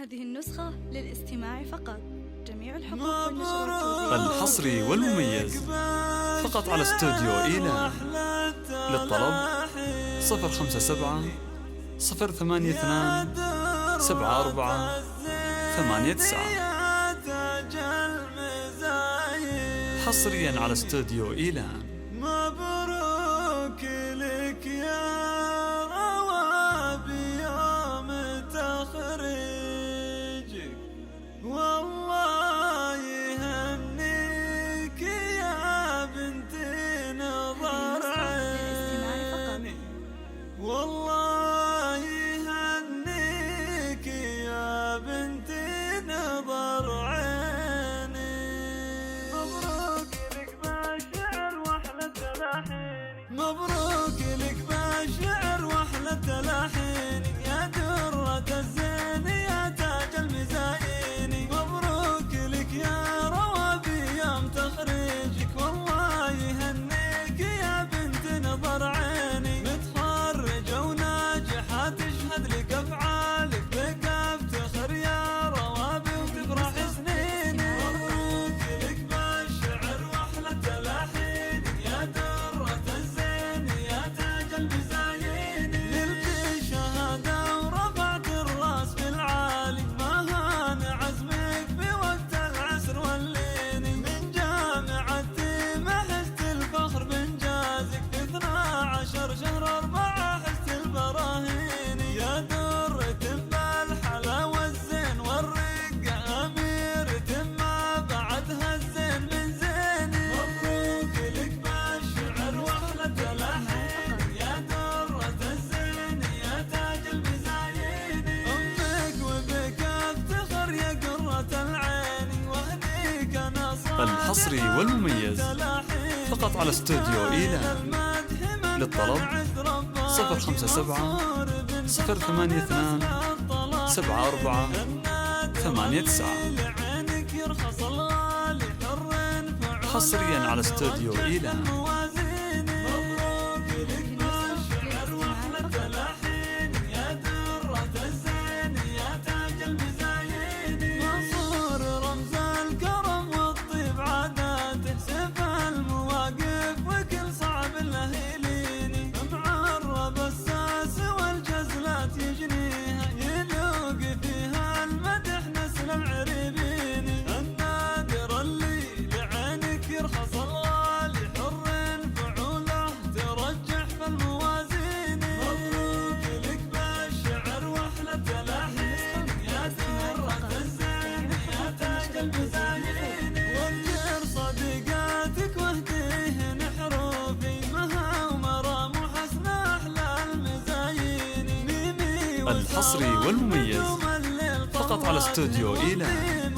هذه النسخة للاستماع فقط. جميع الحقوق والنشر والتوزيع الحصري والمميز فقط على استوديو إيلان. للطلب 057 082 74 89. حصريا على استوديو إيلان. مبروك لك يا رواب يوم تخريجك، والله يهنيك يا بنت نظر عيني، والله يهنيك يا بنت نظر عيني. مبروك لك بالشعر واحلى تلاحيني، مبروك لك بالشعر واحلى تلاحيني، يا درة الزين يا تاج المزايين. مبروك لك يا روابي يوم تخريجك، والله يهنيك يا بنت نظر عيني. متخرجة وناجحة تشهد لك افعالك، لك افتخر يا روابي وتفرح سنيني. مبروك لك بالشعر واحلى تلاحيني، يا درة الزين يا تاج المزايين. نلت شهادة ورفعت الراس في العالي، ما هان عزمك في وقت العسر والليل. من جامعتي ما حست الفخر بانجازك، 12 شهر 4 حست البراهين. يا درة بالحلا والزين والرقة أميرة ما بعدها الزين من زيني. مبروك لك بالشعر واحلى تلاحين، يا درة الزين يا تاج المزايين. أمك وبك افتخر يا قرة العين، وهنيك أنا صادق الحصري والمميز فقط على استوديو إيلان. للطلب 057 082 74 89. حصريا على استوديو إيلان. مبروك لك بالشعر واحلى تلاحين، يا درة الزين يا تاج المزايين. منصور رمز الكرم والطيب عاداته، سيف المواقف وكل صعب له يليني. معرب الساس والجزلات يجنيها، يلوق فيها المدح نسل العريبين. النادر اللي لعينك يرخص الغالي، حر فعوله ترجح في الموازين. مبروك لك بالشعر واحلى تلاحين، يا درة الزين يا تاج المزايين. وانجر صديقاتك واهديهن حروفي، مها ومرام وحسن احلى المزايين. ميمي الحصري والمميز فقط على استوديو إيلان.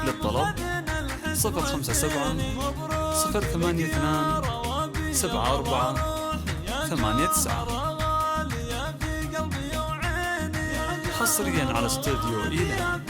للطلب 057 082 74 89. حصريا على استوديو إيلان.